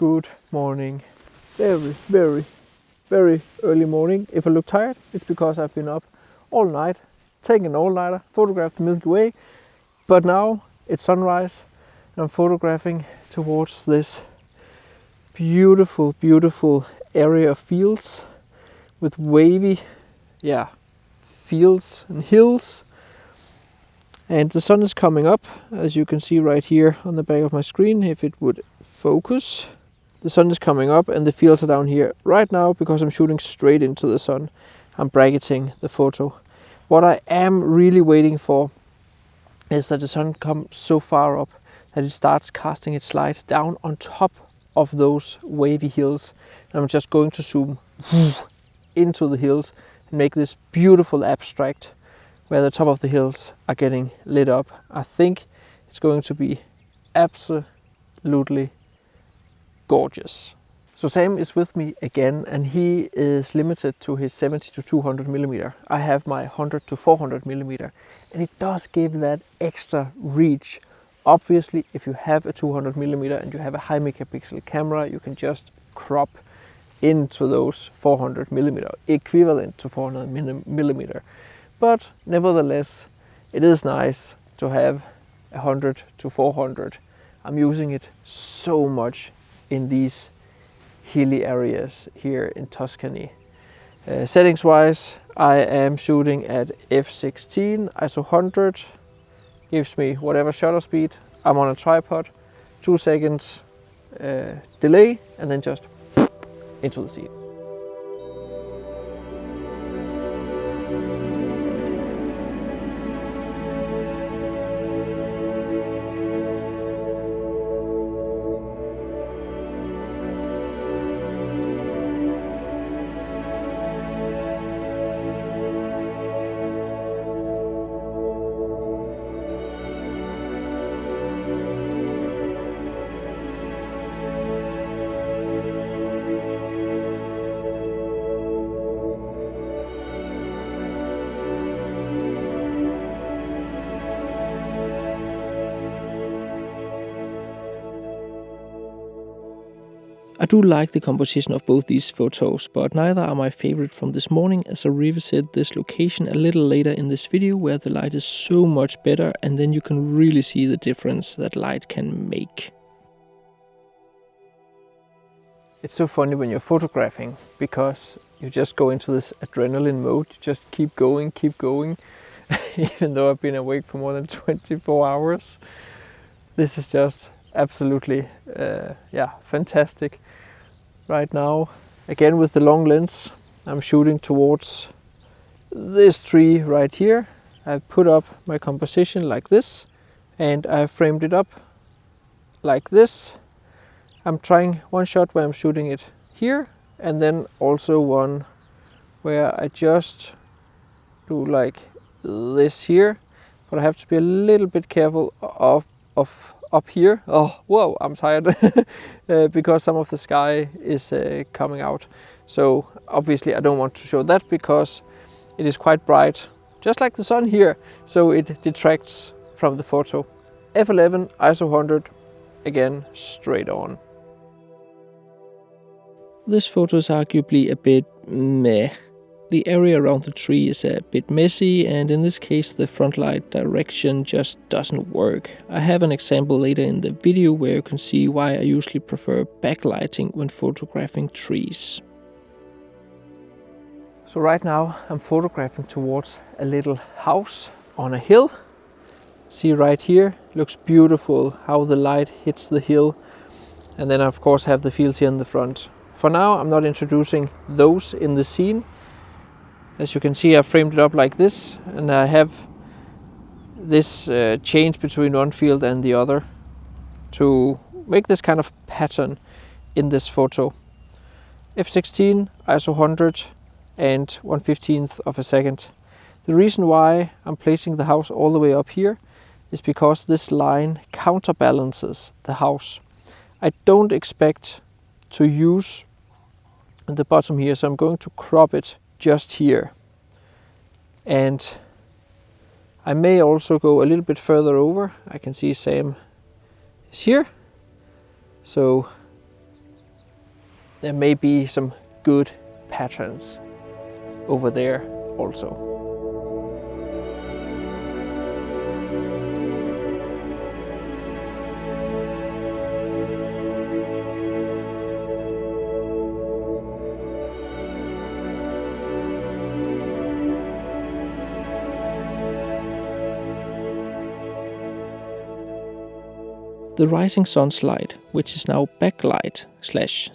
Good morning. Very early morning. If I look tired, it's because I've been up all night, taking an all-nighter, photographed the Milky Way. But now it's sunrise and I'm photographing towards this beautiful area of fields with wavy, fields and hills. And the sun is coming up, as you can see right here on the back of my screen, if it would focus. The sun is coming up and the fields are down here. Right now, because I'm shooting straight into the sun, I'm bracketing the photo. What I am really waiting for is that the sun comes so far up that it starts casting its light down on top of those wavy hills. And I'm just going to zoom into the hills and make this beautiful abstract where the top of the hills are getting lit up. I think it's going to be absolutely gorgeous. So Sam is with me again, and he is limited to his 70 to 200 millimeter. I have my 100 to 400 millimeter, and it does give that extra reach. Obviously, if you have a 200 millimeter and you have a high megapixel camera, you can just crop into those 400 millimeter, equivalent to 400 millimeter. But nevertheless, it is nice to have 100 to 400. I'm using it so much in these hilly areas here in Tuscany. Settings wise, I am shooting at f16, ISO 100, gives me whatever shutter speed. I'm on a tripod, 2 seconds delay, and then just into the scene. I do like the composition of both these photos, but neither are my favorite from this morning, as I revisit this location a little later in this video where the light is so much better, and then you can really see the difference that light can make. It's so funny when you're photographing, because you just go into this adrenaline mode, you just keep going, even though I've been awake for more than 24 hours. This is just absolutely fantastic. Right now, again with the long lens, I'm shooting towards this tree right here. I've put up my composition like this, and I've framed it up like this. I'm trying one shot where I'm shooting it here, and then also one where I just do like this here, but I have to be a little bit careful of up here. Oh, whoa, I'm tired because some of the sky is coming out. So obviously I don't want to show that because it is quite bright, just like the sun here. So it detracts from the photo. F11, ISO 100, again, straight on. This photo is arguably a bit meh. The area around the tree is a bit messy, and in this case the front light direction just doesn't work. I have an example later in the video where you can see why I usually prefer backlighting when photographing trees. So right now I'm photographing towards a little house on a hill. See right here, looks beautiful how the light hits the hill, and then I of course have the fields here in the front. For now I'm not introducing those in the scene. As you can see, I framed it up like this, and I have this change between one field and the other to make this kind of pattern in this photo. f16, ISO 100 and 1/15 of a second. The reason why I'm placing the house all the way up here is because this line counterbalances the house. I don't expect to use the bottom here, so I'm going to crop it just here, and I may also go a little bit further over. I can see Sam is here, so there may be some good patterns over there also. The rising sun's light, which is now backlight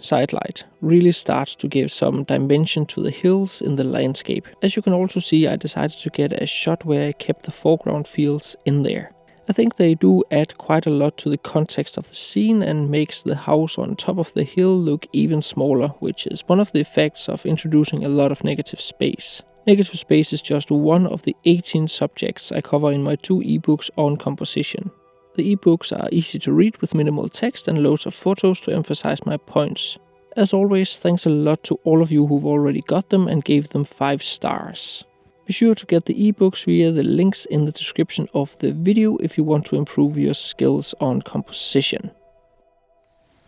/ sidelight, really starts to give some dimension to the hills in the landscape. As you can also see, I decided to get a shot where I kept the foreground fields in there. I think they do add quite a lot to the context of the scene and makes the house on top of the hill look even smaller, which is one of the effects of introducing a lot of negative space. Negative space is just one of the 18 subjects I cover in my 2 ebooks on composition. The ebooks are easy to read with minimal text and loads of photos to emphasize my points. As always, thanks a lot to all of you who've already got them and gave them 5 stars. Be sure to get the ebooks via the links in the description of the video if you want to improve your skills on composition.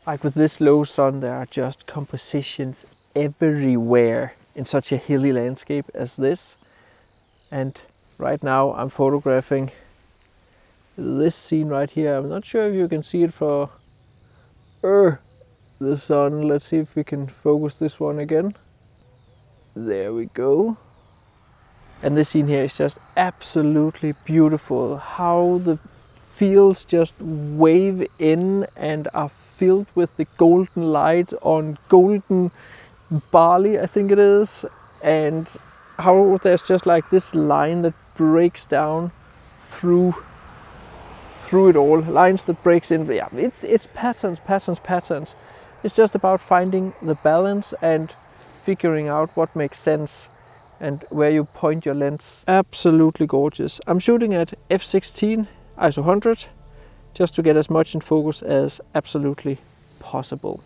Like with this low sun, there are just compositions everywhere in such a hilly landscape as this. And right now I'm photographing this scene right here. I'm not sure if you can see it for the sun. Let's see if we can focus this one again. There we go. And this scene here is just absolutely beautiful. How the fields just wave in and are filled with the golden light on golden barley, I think it is. And how there's just like this line that breaks down through it all, lines that breaks in. Yeah, it's patterns. It's just about finding the balance and figuring out what makes sense and where you point your lens. Absolutely gorgeous. I'm shooting at f16 ISO 100 just to get as much in focus as absolutely possible.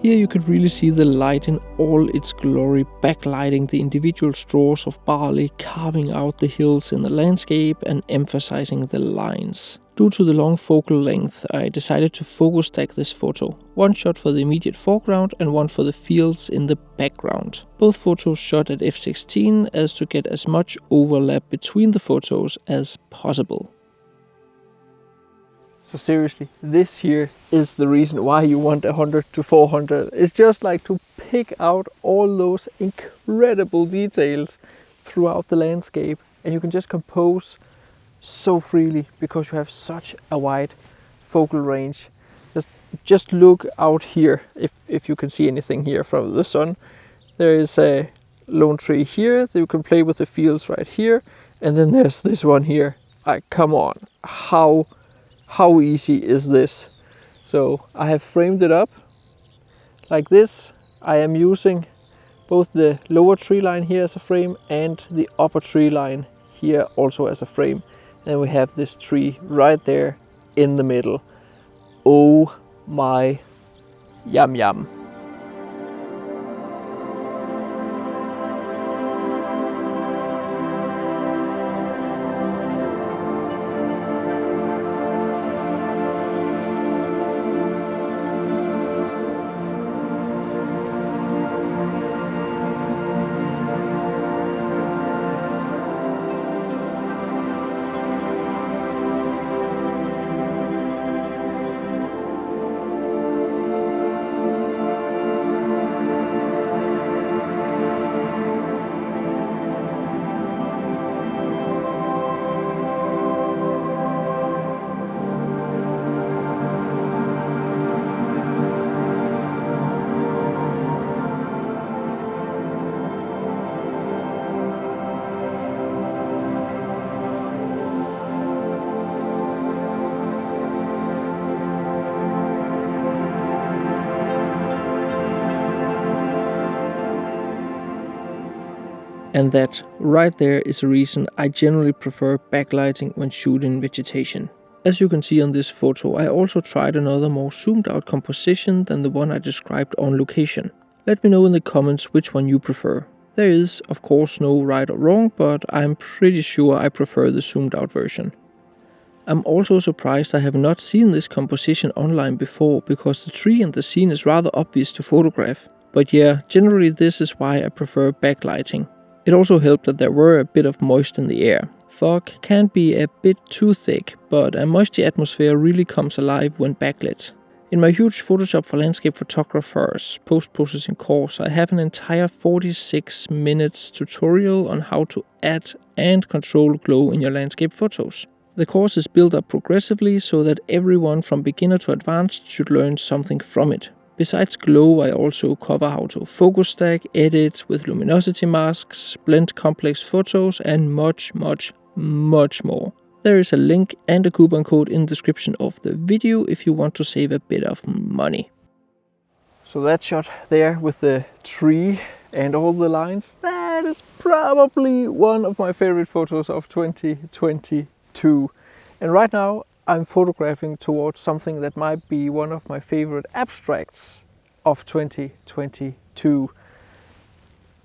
Here you could really see the light in all its glory, backlighting the individual straws of barley, carving out the hills in the landscape and emphasizing the lines. Due to the long focal length, I decided to focus stack this photo. One shot for the immediate foreground and one for the fields in the background. Both photos shot at f16 as to get as much overlap between the photos as possible. So seriously, this here is the reason why you want 100 to 400. It's just like to pick out all those incredible details throughout the landscape, and you can just compose so freely because you have such a wide focal range. Just look out here if you can see anything here from the sun. There is a lone tree here that you can play with the fields right here, and then there's this one here. Come on, how easy is this? So I have framed it up like this. I am using both the lower tree line here as a frame and the upper tree line here also as a frame. And we have this tree right there in the middle. Oh my yum yum. And that right there is a reason I generally prefer backlighting when shooting vegetation. As you can see on this photo, I also tried another more zoomed out composition than the one I described on location. Let me know in the comments which one you prefer. There is, of course, no right or wrong, but I'm pretty sure I prefer the zoomed out version. I'm also surprised I have not seen this composition online before, because the tree and the scene is rather obvious to photograph. But yeah, generally this is why I prefer backlighting. It also helped that there were a bit of moisture in the air. Fog can be a bit too thick, but a moisty atmosphere really comes alive when backlit. In my huge Photoshop for Landscape Photographers post-processing course, I have an entire 46 minutes tutorial on how to add and control glow in your landscape photos. The course is built up progressively so that everyone from beginner to advanced should learn something from it. Besides glow, I also cover how to focus stack, edit with luminosity masks, blend complex photos, and much more. There is a link and a coupon code in the description of the video if you want to save a bit of money. So that shot there with the tree and all the lines, that is probably one of my favorite photos of 2022. And right now I'm photographing towards something that might be one of my favorite abstracts of 2022.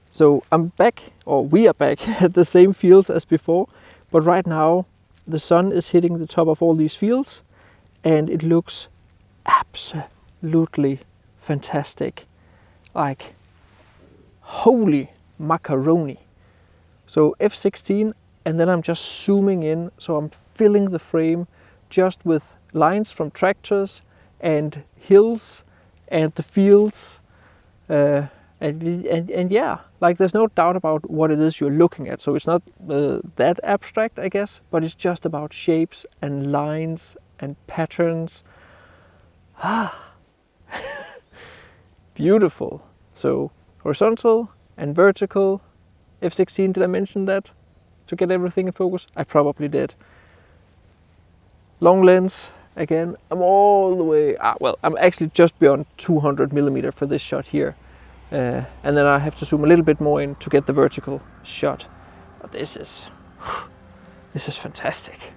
So I'm back, or we are back at the same fields as before, but right now the sun is hitting the top of all these fields and it looks absolutely fantastic. Like, holy macaroni. So F16, and then I'm just zooming in, so I'm filling the frame just with lines from tractors and hills and the fields, and yeah, like there's no doubt about what it is you're looking at. So it's not that abstract, I guess, but it's just about shapes and lines and patterns. Beautiful. So horizontal and vertical. F16, did I mention that? To get everything in focus? I probably did. Long lens, again, I'm all the way, I'm actually just beyond 200mm for this shot here. And then I have to zoom a little bit more in to get the vertical shot. But this is fantastic.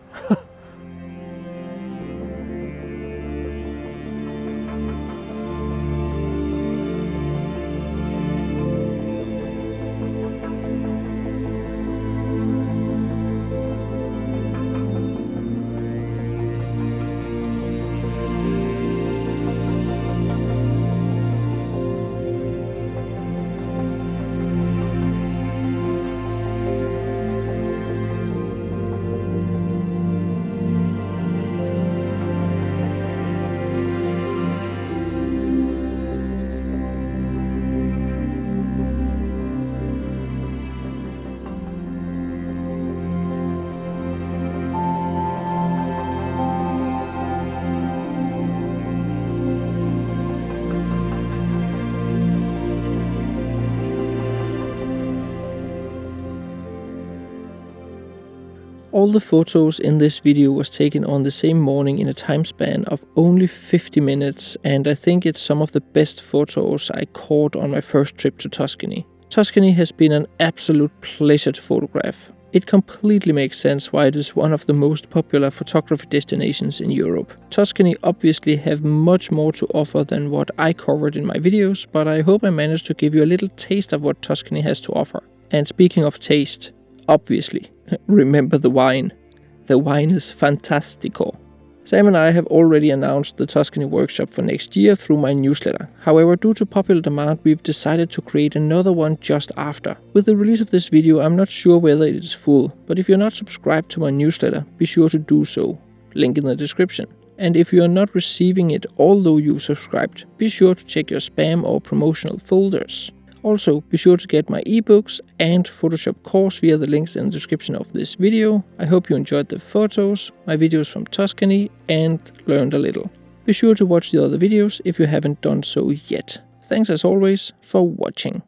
All the photos in this video was taken on the same morning in a time span of only 50 minutes, and I think it's some of the best photos I caught on my first trip to Tuscany. Tuscany has been an absolute pleasure to photograph. It completely makes sense why it is one of the most popular photography destinations in Europe. Tuscany obviously have much more to offer than what I covered in my videos, but I hope I managed to give you a little taste of what Tuscany has to offer. And speaking of taste, obviously, remember the wine. The wine is fantastico. Sam and I have already announced the Tuscany workshop for next year through my newsletter. However, due to popular demand, we've decided to create another one just after. With the release of this video, I'm not sure whether it is full, but if you're not subscribed to my newsletter, be sure to do so. Link in the description. And if you are not receiving it although you've subscribed, be sure to check your spam or promotional folders. Also, be sure to get my ebooks and Photoshop course via the links in the description of this video. I hope you enjoyed the photos, my videos from Tuscany, and learned a little. Be sure to watch the other videos if you haven't done so yet. Thanks as always for watching.